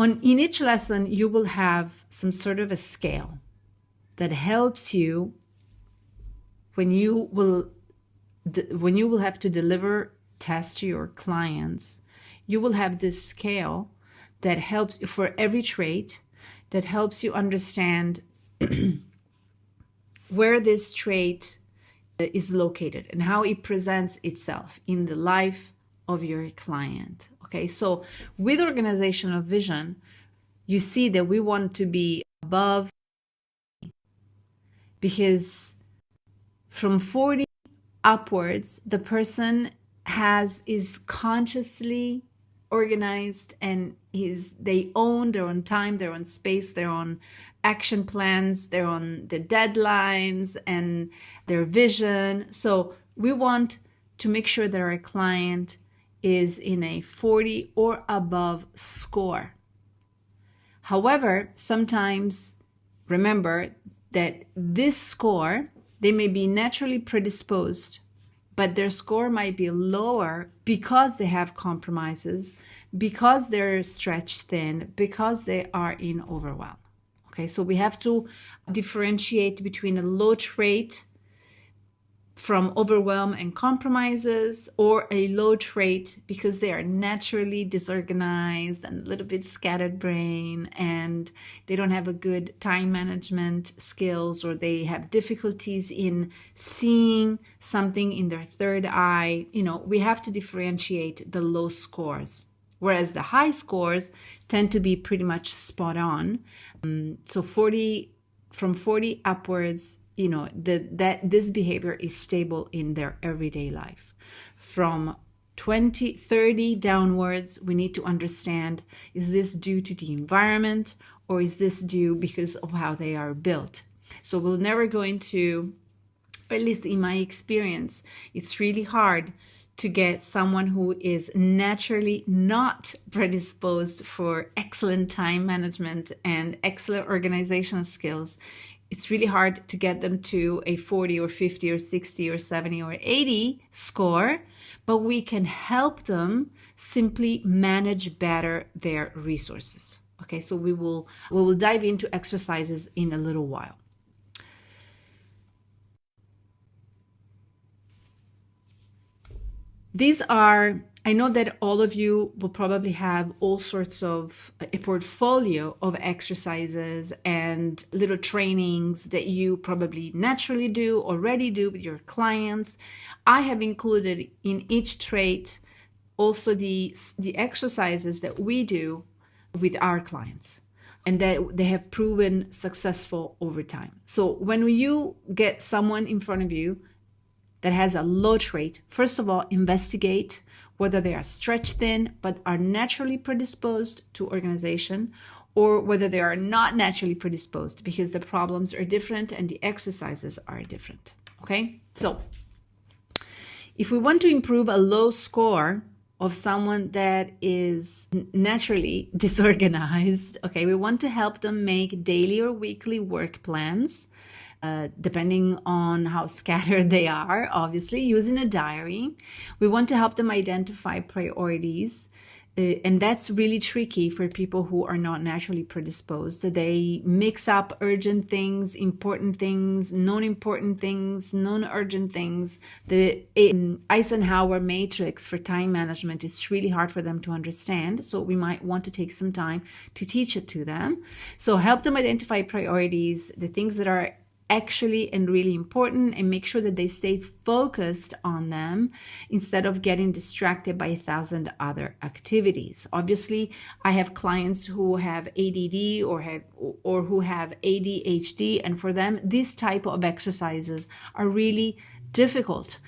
In each lesson, you will have some sort of a scale that helps you when you will have to deliver tests to your clients. You will have this scale that helps for every trait, that helps you understand where this trait is located and how it presents itself in the life of your client. Okay, so with organizational vision, you see that we want to be above, because from 40 upwards, the person is consciously organized, and they own their own time, their own space, their own action plans, their own the deadlines and their vision. So we want to make sure that our client is in a 40 or above score. However, sometimes remember that this score, they may be naturally predisposed, but their score might be lower because they have compromises, because they're stretched thin, because they are in overwhelm. Okay, so we have to differentiate between a low trait from overwhelm and compromises, or a low trait because they are naturally disorganized and a little bit scattered brain, and they don't have a good time management skills, or they have difficulties in seeing something in their third eye. We have to differentiate the low scores, whereas the high scores tend to be pretty much spot on. So from 40 upwards, that this behavior is stable in their everyday life. From 20, 30 downwards, we need to understand, is this due to the environment, or is this due because of how they are built? So we're never going to, or at least in my experience, it's really hard to get someone who is naturally not predisposed for excellent time management and excellent organizational skills. It's really hard to get them to a 40 or 50 or 60 or 70 or 80 score, but we can help them simply manage better their resources. Okay, so we will dive into exercises in a little while. I know that all of you will probably have all sorts of a portfolio of exercises and little trainings that you probably naturally do, already do with your clients. I have included in each trait also the exercises that we do with our clients, and that they have proven successful over time. So when you get someone in front of you that has a low trait, first of all, investigate whether they are stretched thin but are naturally predisposed to organization, or whether they are not naturally predisposed because the problems are different and the exercises are different. Okay, so if we want to improve a low score of someone that is naturally disorganized, okay, we want to help them make daily or weekly work plans, depending on how scattered they are, obviously, using a diary. We want to help them identify priorities, and that's really tricky for people who are not naturally predisposed. They mix up urgent things, important things, non-important things, non-urgent things. The Eisenhower matrix for time management, it's really hard for them to understand, so we might want to take some time to teach it to them. So help them identify priorities, the things that are actually and really important, and make sure that they stay focused on them instead of getting distracted by 1,000 other activities. Obviously, I have clients who have ADD or who have ADHD, and for them, this type of exercises are really difficult.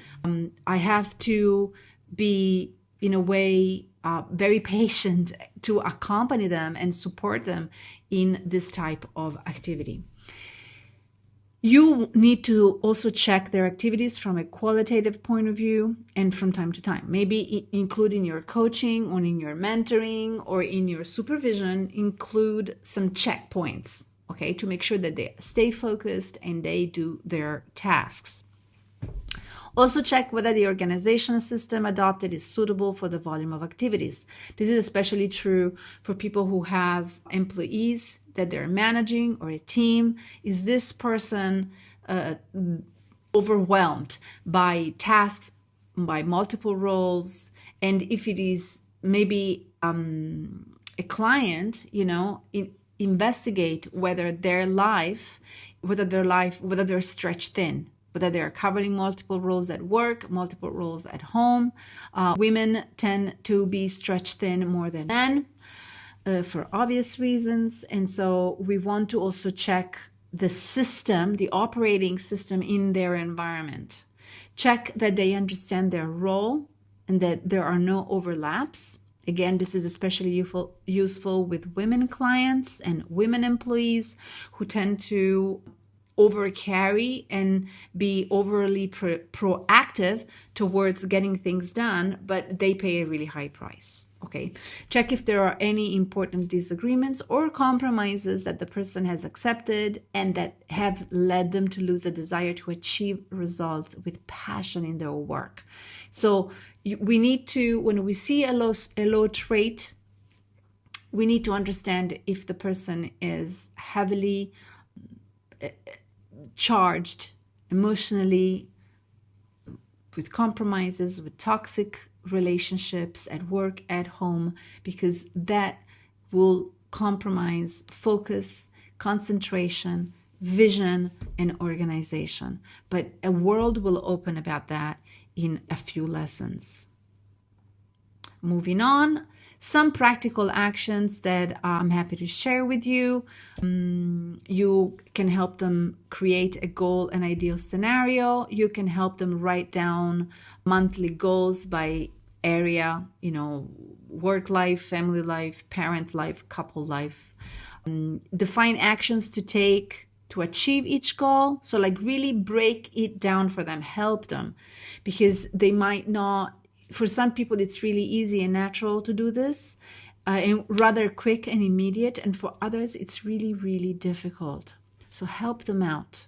I have to be, in a way, very patient to accompany them and support them in this type of activity. You need to also check their activities from a qualitative point of view, and from time to time, maybe include in your coaching or in your mentoring or in your supervision, include some checkpoints, okay, to make sure that they stay focused and they do their tasks. Also check whether the organizational system adopted is suitable for the volume of activities. This is especially true for people who have employees that they're managing or a team. Is this person overwhelmed by tasks, by multiple roles? And if it is maybe a client, investigate whether they're stretched thin, whether they're covering multiple roles at work, multiple roles at home. Women tend to be stretched thin more than men for obvious reasons. And so we want to also check the system, the operating system in their environment. Check that they understand their role and that there are no overlaps. Again, this is especially useful with women clients and women employees who tend to overcarry and be overly proactive towards getting things done, but they pay a really high price. Okay. Check if there are any important disagreements or compromises that the person has accepted and that have led them to lose the desire to achieve results with passion in their work. So we need to, when we see a low trait, we need to understand if the person is heavily charged emotionally, with compromises, with toxic relationships at work, at home, because that will compromise focus, concentration, vision, and organization. But a world will open about that in a few lessons. Moving on, some practical actions that I'm happy to share with you. You can help them create a goal and ideal scenario. You can help them write down monthly goals by area, work life, family life, parent life, couple life. Define actions to take to achieve each goal. So really break it down for them, help them, because they might not. For some people, it's really easy and natural to do this, and rather quick and immediate. And for others, it's really, really difficult. So help them out.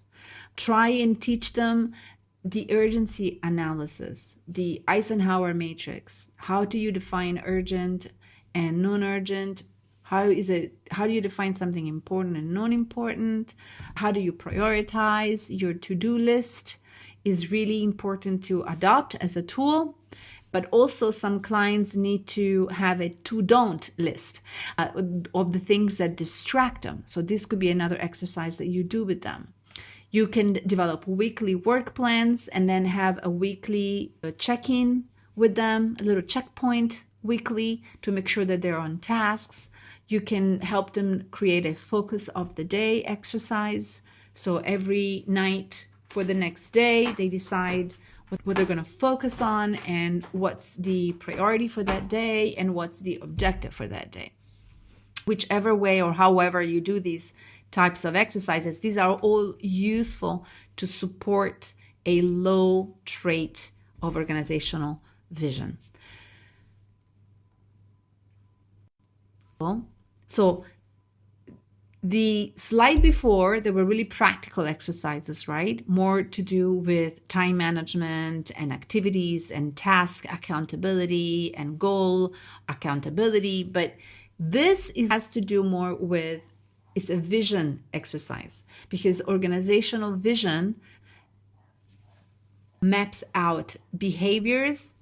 Try and teach them the urgency analysis, the Eisenhower matrix. How do you define urgent and non-urgent? How do you define something important and non-important? How do you prioritize? Your to-do list is really important to adopt as a tool. But also some clients need to have a to-don't list of the things that distract them. So this could be another exercise that you do with them. You can develop weekly work plans and then have a weekly check-in with them, a little checkpoint weekly to make sure that they're on tasks. You can help them create a focus of the day exercise. So every night for the next day, they decide what they're going to focus on and what's the priority for that day and what's the objective for that day. Whichever way or however you do these types of exercises, these are all useful to support a low trait of organizational vision. So the slide before, there were really practical exercises, right? More to do with time management and activities and task accountability and goal accountability. But this has to do more with, it's a vision exercise, because organizational vision maps out behaviors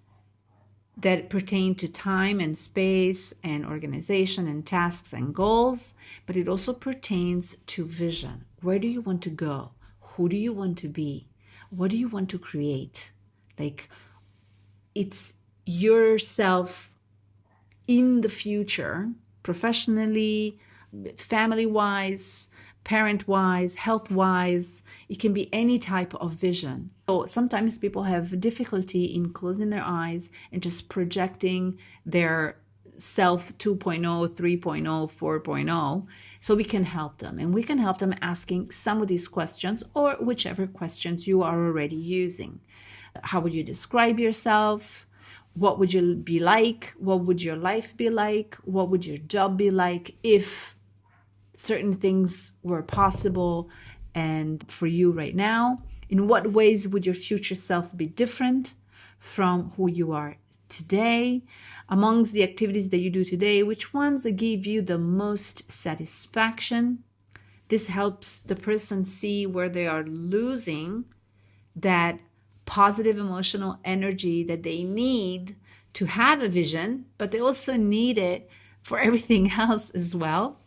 that pertain to time and space and organization and tasks and goals, but it also pertains to vision. Where do you want to go? Who do you want to be? What do you want to create? It's yourself in the future, professionally, family-wise, parent-wise, health-wise. It can be any type of vision. So sometimes people have difficulty in closing their eyes and just projecting their self 2.0, 3.0, 4.0. So we can help them. And we can help them asking some of these questions or whichever questions you are already using. How would you describe yourself? What would you be like? What would your life be like? What would your job be like if certain things were possible and for you right now? In what ways would your future self be different from who you are today? Amongst the activities that you do today, which ones give you the most satisfaction? This helps the person see where they are losing that positive emotional energy that they need to have a vision, but they also need it for everything else as well.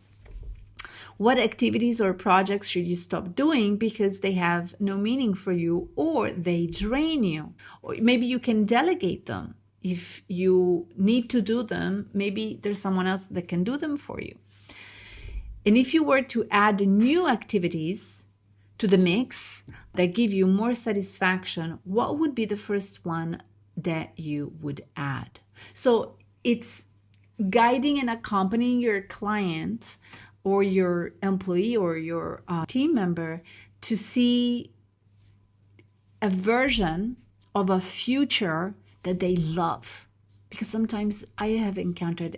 What activities or projects should you stop doing because they have no meaning for you or they drain you? Or maybe you can delegate them. If you need to do them, maybe there's someone else that can do them for you. And if you were to add new activities to the mix that give you more satisfaction, what would be the first one that you would add? So it's guiding and accompanying your client or your employee or your team member to see a version of a future that they love. Because sometimes I have encountered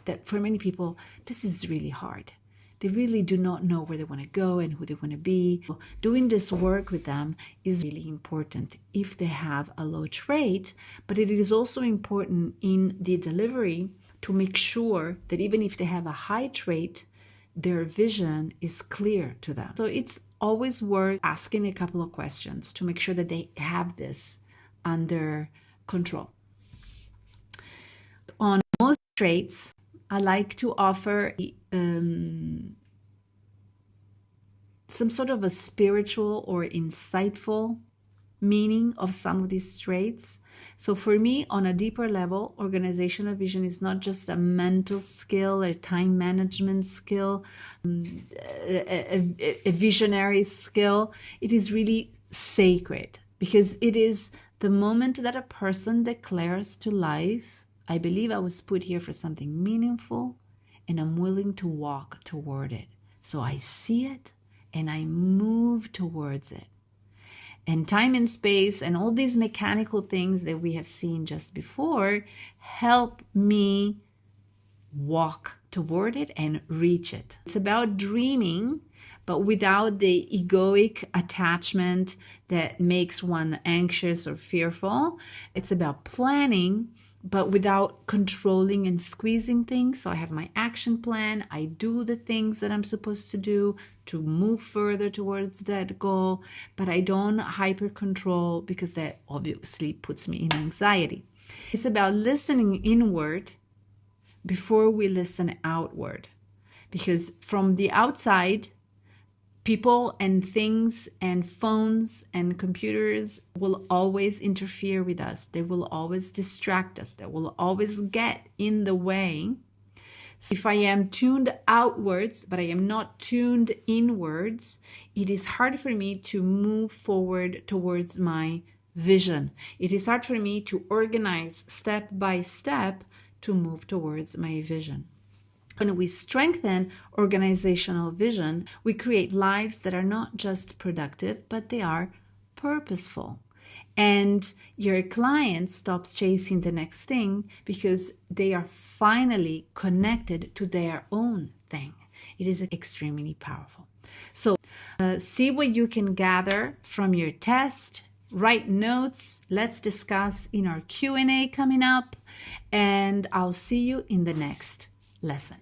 that for many people, this is really hard. They really do not know where they want to go and who they want to be. Doing this work with them is really important if they have a low trait, but it is also important in the delivery to make sure that even if they have a high trait, their vision is clear to them. So it's always worth asking a couple of questions to make sure that they have this under control. On most traits, I like to offer some sort of a spiritual or insightful meaning of some of these traits. So for me, on a deeper level, organizational vision is not just a mental skill, a time management skill, a visionary skill. It is really sacred because it is the moment that a person declares to life, I believe I was put here for something meaningful and I'm willing to walk toward it. So I see it and I move towards it. And time and space and all these mechanical things that we have seen just before help me walk toward it and reach it. It's about dreaming, but without the egoic attachment that makes one anxious or fearful. It's about planning, but without controlling and squeezing things. So I have my action plan. I do the things that I'm supposed to do to move further towards that goal, but I don't hyper control because that obviously puts me in anxiety. It's about listening inward before we listen outward, because from the outside, people and things and phones and computers will always interfere with us. They will always distract us. They will always get in the way. So if I am tuned outwards, but I am not tuned inwards, it is hard for me to move forward towards my vision. It is hard for me to organize step by step to move towards my vision. When we strengthen organizational vision, we create lives that are not just productive, but they are purposeful. And your client stops chasing the next thing because they are finally connected to their own thing. It is extremely powerful. So see what you can gather from your test. Write notes. Let's discuss in our Q&A coming up. And I'll see you in the next lesson.